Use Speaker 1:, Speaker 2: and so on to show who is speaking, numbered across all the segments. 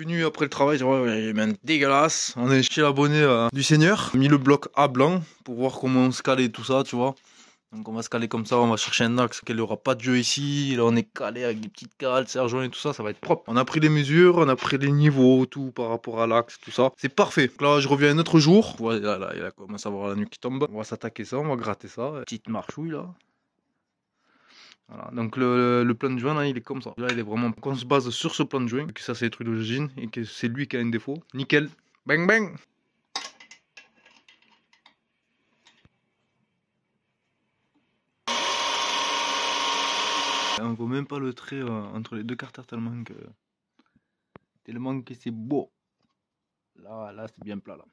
Speaker 1: venu après le travail, ouais, il est même dégueulasse. On est chez l'abonné du Seigneur. Mis le bloc A blanc pour voir comment on se cale et tout ça, tu vois. Donc on va se caler comme ça, on va chercher un axe, qu'il n'y aura pas de jeu ici. Là on est calé avec des petites cales, sergents et tout ça, ça va être propre. On a pris les mesures, on a pris les niveaux, tout par rapport à l'axe, tout ça. C'est parfait. Donc là je reviens un autre jour. Voilà, là, il a commencé à avoir la nuit qui tombe. On va s'attaquer ça, on va gratter ça. Petite marchouille là. Voilà, donc le plan de joint là il est comme ça. Là il est vraiment qu'on se base sur ce plan de joint, que ça c'est les trucs d'origine et que c'est lui qui a un défaut. Nickel. Bang bang. On voit même pas le trait entre les deux carters tellement que c'est beau. Là c'est bien plat là.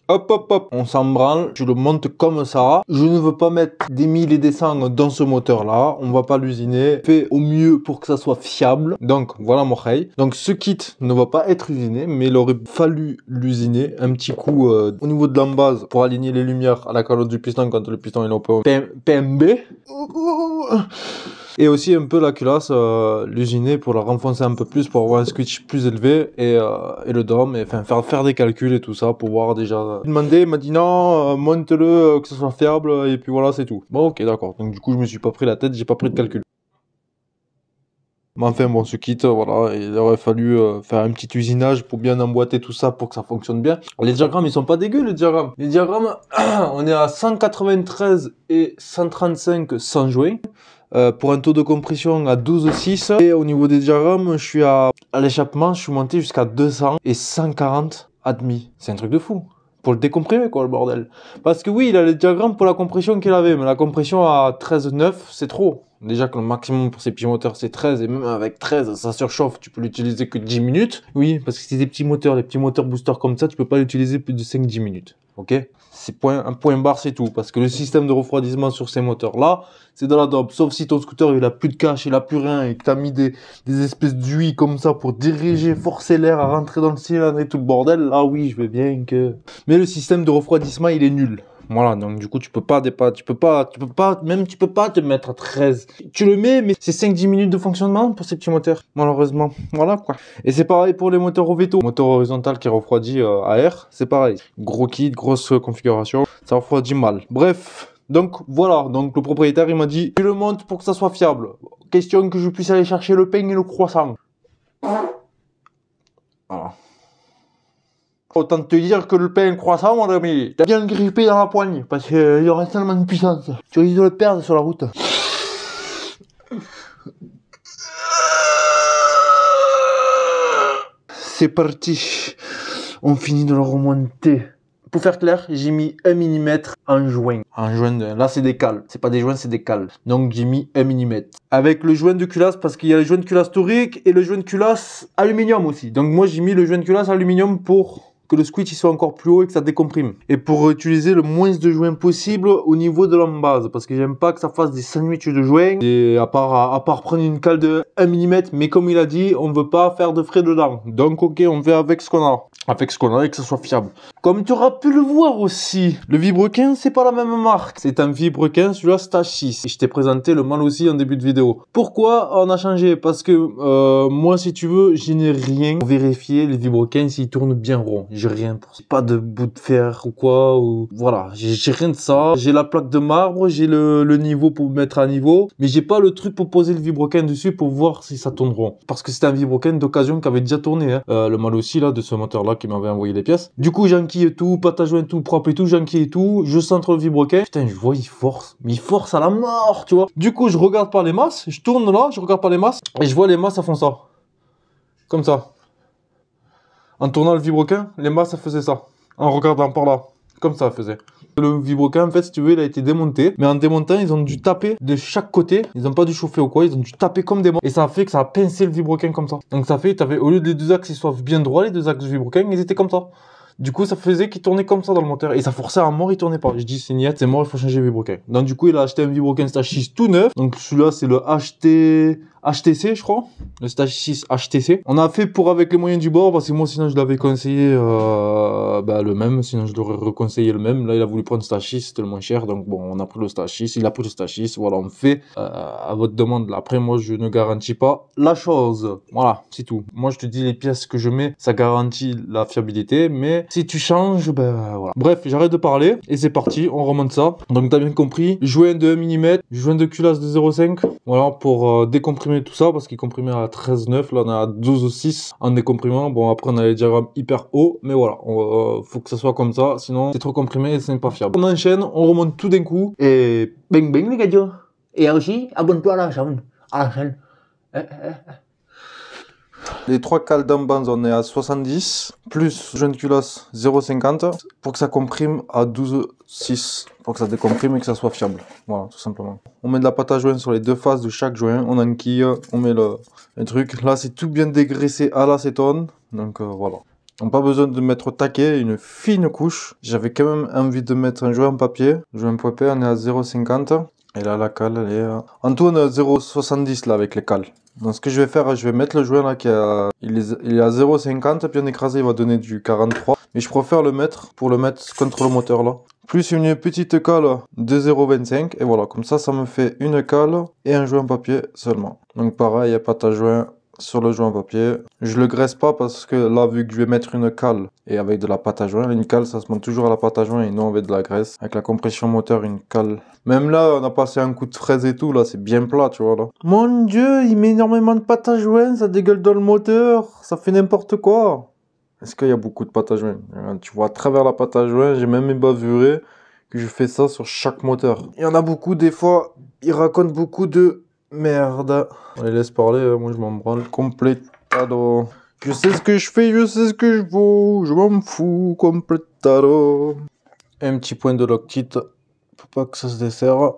Speaker 1: Hop, hop, hop, on s'en branle, je le monte comme ça. Je ne veux pas mettre des 1000 et des 100 dans ce moteur-là. On va pas l'usiner. Fait au mieux pour que ça soit fiable. Donc, voilà mon rey. Donc, ce kit ne va pas être usiné, mais il aurait fallu l'usiner. Un petit coup au niveau de l'embase pour aligner les lumières à la calotte du piston quand le piston est au PMB. Et aussi un peu la culasse, l'usiner pour la renfoncer un peu plus, pour avoir un switch plus élevé et le dôme, et enfin faire des calculs et tout ça pour voir déjà. Il m'a dit non, monte-le, que ce soit fiable, et puis voilà, c'est tout. Bon, ok, d'accord. Donc du coup, je me suis pas pris la tête, j'ai pas pris de calcul. Mais enfin bon, ce kit, voilà, il aurait fallu faire un petit usinage pour bien emboîter tout ça pour que ça fonctionne bien. Les diagrammes, ils sont pas dégueux, les diagrammes. Les diagrammes, on est à 193 et 135 sans joint. Pour un taux de compression à 12,6. Et au niveau des diagrammes, je suis à l'échappement, je suis monté jusqu'à 200 et 140 admis. C'est un truc de fou. Pour le décomprimer, quoi, le bordel. Parce que oui, il a les diagrammes pour la compression qu'il avait, mais la compression à 13,9, c'est trop. Déjà que le maximum pour ces petits moteurs, c'est 13, et même avec 13, ça surchauffe, tu peux l'utiliser que 10 minutes. Oui, parce que c'est des petits moteurs, les petits moteurs boosters comme ça, tu peux pas l'utiliser plus de 5-10 minutes. Ok? C'est un point barre, c'est tout. Parce que le système de refroidissement sur ces moteurs-là, c'est de la dope. Sauf si ton scooter, il a plus de cache, il a plus rien, et que t'as mis des espèces d'huile comme ça pour diriger, forcer l'air à rentrer dans le cylindre et tout le bordel. Là, oui, je veux bien que... Mais le système de refroidissement, il est nul. Voilà, donc du coup, tu peux pas te mettre à 13. Tu le mets, mais c'est 5-10 minutes de fonctionnement pour ces petits moteurs, malheureusement. Voilà, quoi. Et c'est pareil pour les moteurs Oveto. Moteur horizontal qui refroidit à air, c'est pareil. Gros kit, grosse configuration, ça refroidit mal. Bref. Donc voilà, donc le propriétaire il m'a dit tu le montes pour que ça soit fiable. Question que je puisse aller chercher le pain et le croissant. Voilà. Autant te dire que le pain et le croissant, mon ami, t'as bien grippé dans la poigne, parce qu'il y aura tellement de puissance. Tu risques de le perdre sur la route. C'est parti. On finit de le remonter. Pour faire clair, j'ai mis 1 mm en joint. Là c'est des cales. C'est pas des joints, c'est des cales. Donc j'ai mis 1 mm. Avec le joint de culasse, parce qu'il y a le joint de culasse torique et le joint de culasse aluminium aussi. Donc moi j'ai mis le joint de culasse aluminium pour que le switch il soit encore plus haut et que ça décomprime. Et pour utiliser le moins de joints possible au niveau de l'embase. Parce que j'aime pas que ça fasse des sandwichs de joints. Et à part prendre une cale de 1 mm, mais comme il a dit, on veut pas faire de frais dedans. Donc ok, on fait avec ce qu'on a. Avec ce qu'on a et que ça soit fiable. Comme tu auras pu le voir aussi, le Vibrequin, c'est pas la même marque. C'est un Vibrequin, celui-là Stage 6. Et je t'ai présenté le mal aussi en début de vidéo. Pourquoi on a changé? Parce que moi, si tu veux, je n'ai rien pour vérifier les Vibrequins s'ils tournent bien rond. J'ai rien pour ça. Pas de bout de fer ou quoi. Ou... Voilà, j'ai rien de ça. J'ai la plaque de marbre, j'ai le niveau pour mettre à niveau. Mais j'ai pas le truc pour poser le Vibrequin dessus pour voir si ça tourne rond. Parce que c'était un Vibrequin d'occasion qui avait déjà tourné. Hein. Le mal aussi là de ce moteur-là qui m'avait envoyé les pièces. Du coup, j'enquille tout, pâte à joint tout, propre et tout, j'enquille tout, je centre le Vibrequin. Putain, je vois, il force. Mais il force à la mort, tu vois. Du coup, je regarde par les masses, je tourne là, je regarde par les masses, et je vois les masses, ça font ça. Comme ça. En tournant le Vibrequin, les masses, ça faisait ça. En regardant par là. Comme ça, faisait. Le Vibrequin, en fait, si tu veux, il a été démonté. Mais en démontant, ils ont dû taper de chaque côté. Ils n'ont pas dû chauffer ou quoi. Ils ont dû taper comme des morts. Et ça a fait que ça a pincé le Vibrequin comme ça. Donc ça fait, au lieu des deux axes, ils soient bien droits, les deux axes du Vibrequin, ils étaient comme ça. Du coup, ça faisait qu'il tournait comme ça dans le moteur. Et ça forçait à mort, il tournait pas. Je dis, c'est niet, c'est mort, il faut changer le Vibrequin. Donc du coup, il a acheté un Vibrequin Stage 6 tout neuf. Donc celui-là, c'est le HTC, je crois. Le Stage 6 HTC. On a fait pour avec les moyens du bord, parce que moi, sinon, je l'avais conseillé le même. Sinon, je l'aurais reconseillé le même. Là, il a voulu prendre le Stage 6, c'était le moins cher. Donc bon, on a pris le Stage 6. Il a pris le Stage 6. Voilà, on fait à votre demande. Après, moi, je ne garantis pas la chose. Voilà, c'est tout. Moi, je te dis, les pièces que je mets, ça garantit la fiabilité. Mais si tu changes, ben voilà. Bref, j'arrête de parler. Et c'est parti, on remonte ça. Donc, t'as bien compris. Joint de 1 mm, joint de culasse de 0,5. Voilà, pour décomprimer tout ça, parce qu'il comprimait à 13,9, là on est à 12,6 en décomprimant. Bon, après on a les diagrammes hyper hauts, mais voilà, faut que ça soit comme ça, sinon c'est trop comprimé et c'est pas fiable. On enchaîne, on remonte tout d'un coup, et bing bing les gars. Et aussi, abonne-toi à la chaîne. Les trois cales d'embase, on est à 70, plus joint de culasse 0,50, pour que ça comprime à 12,6, pour que ça décomprime et que ça soit fiable. Voilà, tout simplement. On met de la pâte à joint sur les deux faces de chaque joint, on enquille, on met le truc. Là, c'est tout bien dégraissé à l'acétone, donc voilà. Donc pas besoin de mettre au taquet, une fine couche. J'avais quand même envie de mettre un jouet en papier. Le jouet en papier, on est à 0,50. Et là, la cale, elle est à... En tout, on est à 0,70 là avec les cales. Donc ce que je vais faire, je vais mettre le jouet là il est à 0,50, puis en écrasé, il va donner du 43. Mais je préfère le mettre pour le mettre contre le moteur là. Plus une petite cale de 0,25. Et voilà, comme ça me fait une cale et un jouet en papier seulement. Donc pareil, il n'y a pas à joint sur le joint en papier. Je le graisse pas parce que là, vu que je vais mettre une cale et avec de la pâte à joint, une cale ça se monte toujours à la pâte à joint et non avec de la graisse. Avec la compression moteur, une cale. Même là, on a passé un coup de fraise et tout, là, c'est bien plat, tu vois, là. Mon Dieu, il met énormément de pâte à joint, ça dégueule dans le moteur, ça fait n'importe quoi. Est-ce qu'il y a beaucoup de pâte à joint? Tu vois, à travers la pâte à joint, j'ai même bavuré que je fais ça sur chaque moteur. Il y en a beaucoup, des fois, ils racontent beaucoup de merde. On les laisse parler, moi je m'en branle completado. Je sais ce que je fais, je sais ce que je vaux, je m'en fous completado. Un petit point de loctite pour pas que ça se desserre.